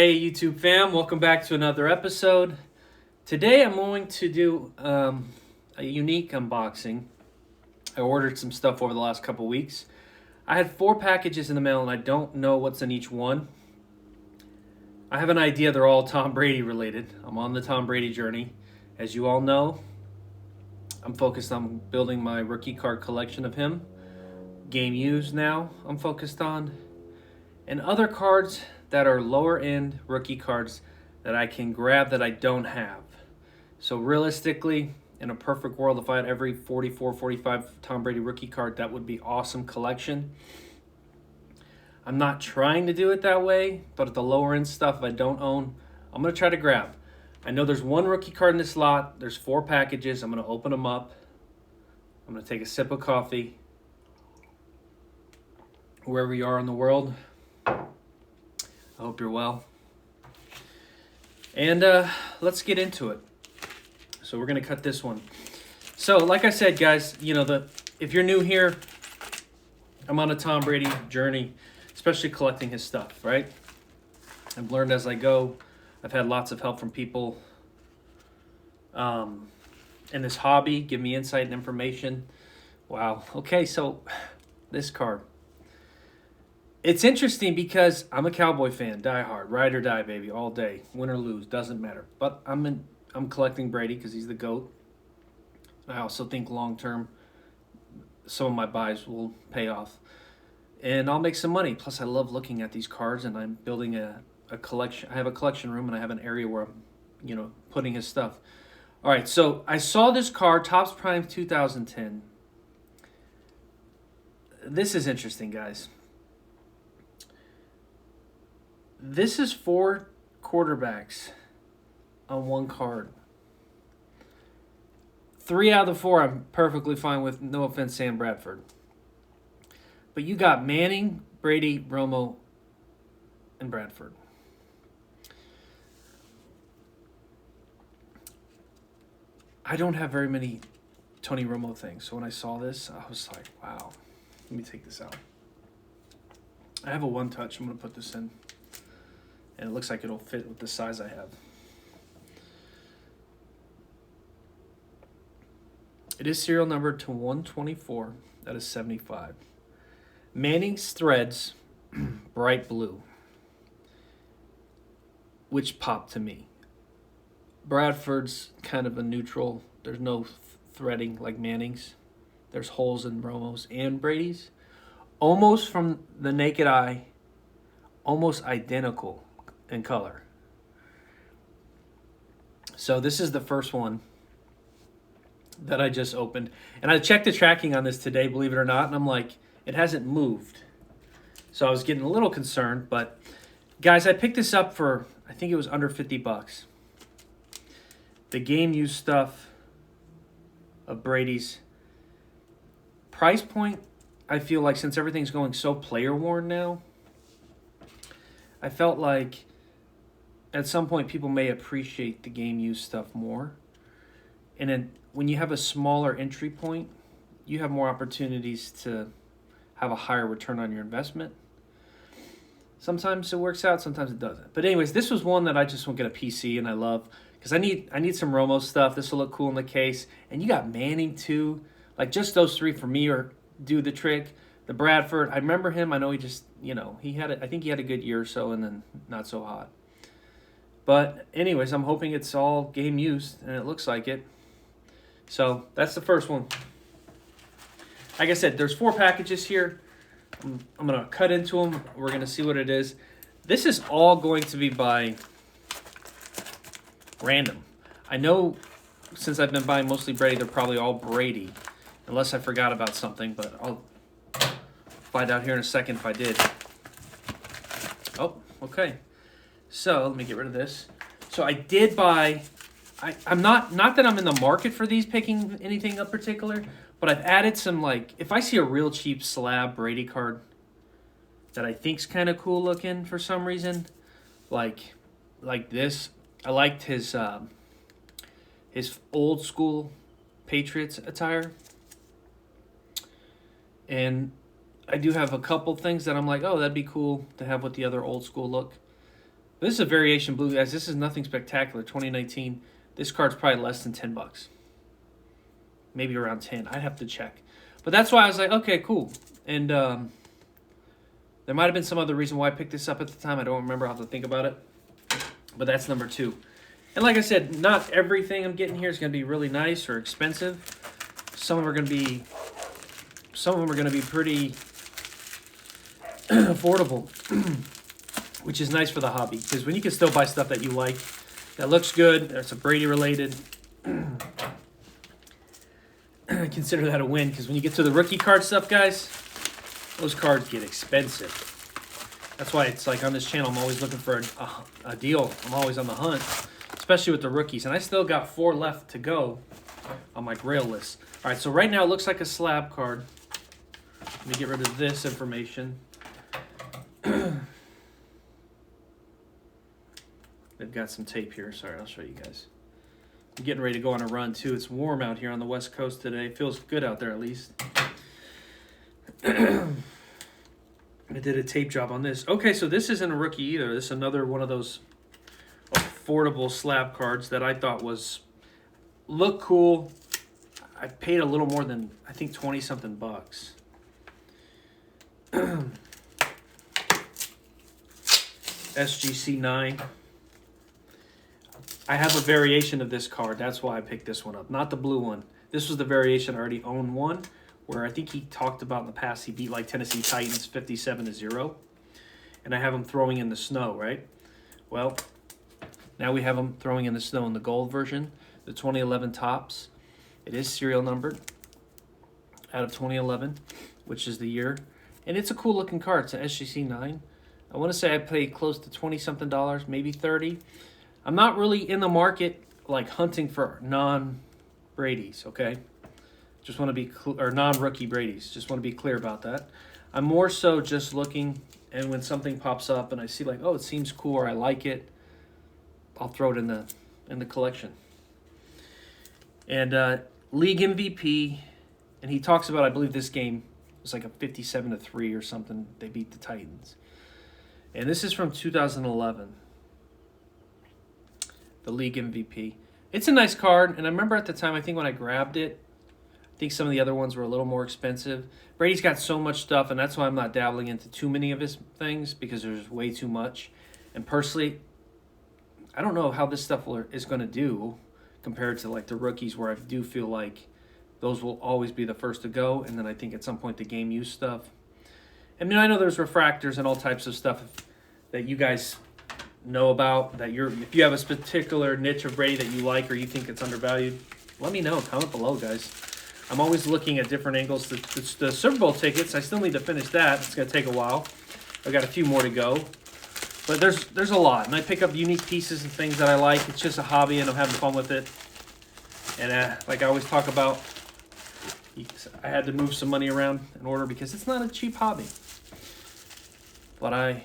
Hey YouTube fam, welcome back to another episode. Today I'm going to do a unique unboxing. I ordered some stuff over the last couple weeks. I had 4 packages in the mail and I don't know what's in each one. I have an idea they're all Tom Brady related. I'm on the Tom Brady journey. As you all know, I'm focused on building my rookie card collection of him. Game used now I'm focused on. And other cards that are lower end rookie cards that I can grab that I don't have. So realistically, in a perfect world, if I had every 44, 45 Tom Brady rookie card, that would be awesome collection. I'm not trying to do it that way, but at the lower end stuff if I don't own, I'm going to try to grab. I know there's 1 rookie card in this lot. There's 4 packages. I'm going to open them up. I'm going to take a sip of coffee. Wherever you are in the world, I hope you're well. And let's get into it. So we're going to cut this one. So like I said, guys, if you're new here, I'm on a Tom Brady journey, especially collecting his stuff, right? I've learned as I go. I've had lots of help from people in this hobby, give me insight and information. Wow. Okay, so this card. It's interesting because I'm a Cowboy fan, die hard, ride or die, baby, all day, win or lose, doesn't matter. But I'm collecting Brady because he's the GOAT. I also think long term, some of my buys will pay off, and I'll make some money. Plus, I love looking at these cards, and I'm building a collection. I have a collection room, and I have an area where I'm, putting his stuff. All right, so I saw this card, Topps Prime 2010. This is interesting, guys. This is 4 quarterbacks on 1 card. 3 out of the 4 I'm perfectly fine with. No offense, Sam Bradford. But you got Manning, Brady, Romo, and Bradford. I don't have very many Tony Romo things. So when I saw this, I was like, wow. Let me take this out. I have a 1-touch. I'm going to put this in. And it looks like it'll fit with the size I have. It is serial number to 124. That is 75. Manning's threads, bright blue, which popped to me. Bradford's kind of a neutral. There's no threading like Manning's. There's holes in Romo's and Brady's. Almost from the naked eye, almost identical in color. So this is the first one that I just opened. And I checked the tracking on this today, believe it or not, and I'm like, it hasn't moved. So I was getting a little concerned, but guys, I picked this up for, I think it was under 50 bucks. The game used stuff of Brady's. Price point, I feel like since everything's going so player worn now, I felt like at some point people may appreciate the game used stuff more. And then when you have a smaller entry point, you have more opportunities to have a higher return on your investment. Sometimes it works out, sometimes it doesn't. But anyways, this was one that I just want to get a PC and I love because I need some Romo stuff. This will look cool in the case. And you got Manning too. Like just those 3 for me are do the trick. The Bradford, I remember him. I know he just, I think he had a good year or so and then not so hot. But anyways, I'm hoping it's all game used, and it looks like it. So that's the first one. Like I said, there's 4 packages here. I'm going to cut into them. We're going to see what it is. This is all going to be by random. I know since I've been buying mostly Brady, they're probably all Brady, unless I forgot about something, but I'll find out here in a second if I did. Oh, okay. So let me get rid of this. So I did buy, I'm not that I'm in the market for these picking anything up particular, but I've added some if I see a real cheap slab Brady card that I think's kind of cool looking for some reason, like this. I liked his old school Patriots attire. And I do have a couple things that I'm like, oh, that'd be cool to have with the other old school look. This is a variation blue, guys. This is nothing spectacular. 2019. This card's probably less than $10. Maybe around 10. I'd have to check. But that's why I was like, okay, cool. And there might have been some other reason why I picked this up at the time. I don't remember. I'll have to think about it. But that's number 2. And like I said, not everything I'm getting here is going to be really nice or expensive. Some of them are going to be pretty affordable, which is nice for the hobby. Because when you can still buy stuff that you like, that looks good, that's a Brady related, consider that a win. Because when you get to the rookie card stuff, guys, those cards get expensive. That's why it's like on this channel, I'm always looking for a deal. I'm always on the hunt, especially with the rookies. And I still got 4 left to go on my grail list. All right, so right now it looks like a slab card. Let me get rid of this information. They've got some tape here. Sorry, I'll show you guys. I'm getting ready to go on a run, too. It's warm out here on the West Coast today. Feels good out there, at least. I did a tape job on this. Okay, so this isn't a rookie either. This is another one of those affordable slab cards that I thought look cool. I paid a little more than, I think, 20-something bucks. SGC 9. I have a variation of this card. That's why I picked this one up. Not the blue one. This was the variation. I already own one where I think he talked about in the past he beat like Tennessee Titans 57-0. And I have him throwing in the snow, right? Well, now we have him throwing in the snow in the gold version. The 2011 Topps. It is serial numbered out of 2011, which is the year. And it's a cool looking card. It's an SGC 9. I want to say I paid close to $20-something, maybe 30. I'm not really in the market like hunting for non-Brady's, okay? Just want to be or non-rookie Brady's. Just want to be clear about that. I'm more so just looking, and when something pops up and I see like, oh, it seems cool or I like it, I'll throw it in the collection. And league MVP, and he talks about, I believe this game was like a 57-3 or something. They beat the Titans. And this is from 2011. The league MVP. It's a nice card, and I remember at the time, I think when I grabbed it, I think some of the other ones were a little more expensive. Brady's got so much stuff, and that's why I'm not dabbling into too many of his things, because there's way too much. And personally, I don't know how this stuff is going to do compared to like the rookies, where I do feel like those will always be the first to go, and then I think at some point the game use stuff. I mean, I know there's refractors and all types of stuff that you guys know about, that if you have a particular niche of Brady that you like or you think it's undervalued, let me know. Comment below, guys. I'm always looking at different angles. The Super Bowl tickets, I still need to finish that. It's going to take a while. I've got a few more to go. But there's a lot, and I pick up unique pieces and things that I like. It's just a hobby, and I'm having fun with it. And like I always talk about, I had to move some money around in order because it's not a cheap hobby. But I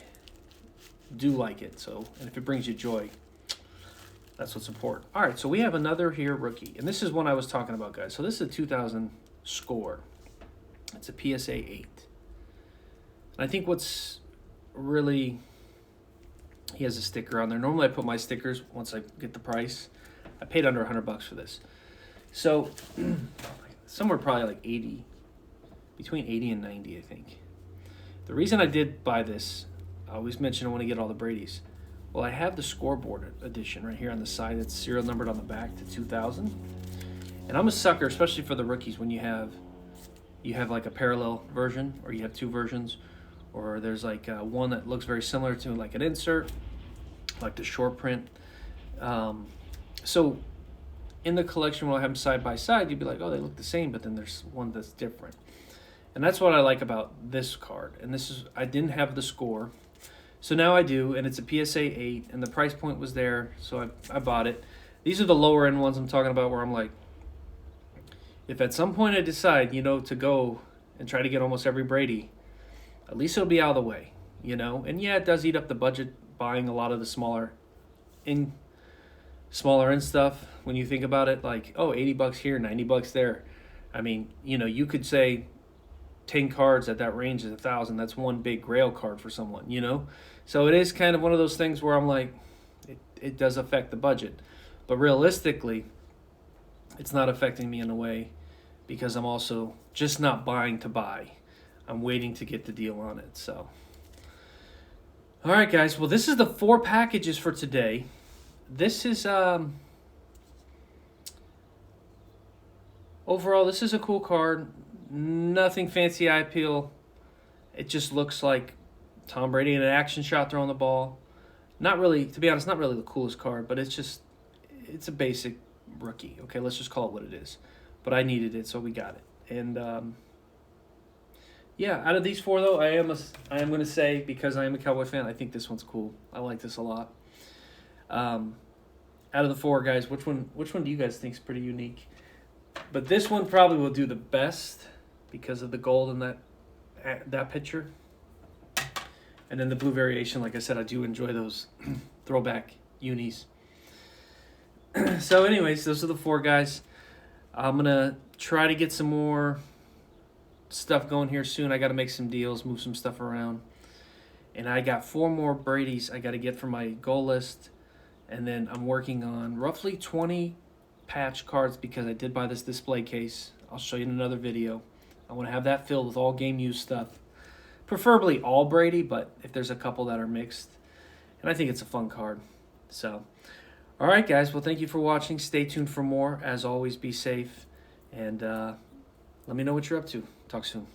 do like it, and if it brings you joy, that's what's important. All right, so we have another here rookie, and this is one I was talking about, guys. So this is a 2000 score. It's a PSA 8. And I think what's really, he has a sticker on there. Normally I put my stickers once I get the price. I paid under $100 for this. So somewhere probably like 80, between 80 and 90, I think. The reason I did buy this, I always mention I want to get all the Brady's. Well, I have the scoreboard edition right here on the side. It's serial numbered on the back to 2000. And I'm a sucker, especially for the rookies, when you have like a parallel version, or you have two versions, or there's like one that looks very similar to like an insert, like the short print. So in the collection, when I have them side by side, you'd be like, oh, they look the same, but then there's one that's different. And that's what I like about this card. And this is, I didn't have the score, so now I do, and it's a PSA 8, and the price point was there, so I bought it. These are the lower end ones I'm talking about, where I'm like, if at some point I decide, to go and try to get almost every Brady, at least it'll be out of the way, And yeah, it does eat up the budget buying a lot of the smaller end stuff. When you think about it, like, oh, $80 here, $90 there. I mean, you could say 10 cards at that range is 1,000. That's one big Grail card for someone, you know? So it is kind of one of those things where I'm like, it does affect the budget. But realistically, it's not affecting me in a way because I'm also just not buying to buy. I'm waiting to get the deal on it. So, all right, guys. Well, this is the 4 packages for today. This is overall, this is a cool card. Nothing fancy eye appeal. It just looks like Tom Brady in an action shot throwing the ball. Not really, to be honest, not really the coolest card, but it's a basic rookie. Okay, let's just call it what it is. But I needed it, so we got it. And yeah, out of these 4 though, I am going to say, because I am a Cowboy fan, I think this one's cool. I like this a lot. Out of the 4 guys, which one do you guys think is pretty unique? But this one probably will do the best because of the gold in that picture. And then the blue variation, like I said, I do enjoy those throwback unis. So anyways, those are the 4 guys. I'm going to try to get some more stuff going here soon. I got to make some deals, move some stuff around. And I got 4 more Brady's I got to get for my goal list. And then I'm working on roughly 20 patch cards because I did buy this display case. I'll show you in another video. I want to have that filled with all game used stuff. Preferably all Brady, but if there's a couple that are mixed. And I think it's a fun card. So, all right, guys. Well, thank you for watching. Stay tuned for more. As always, be safe. And let me know what you're up to. Talk soon.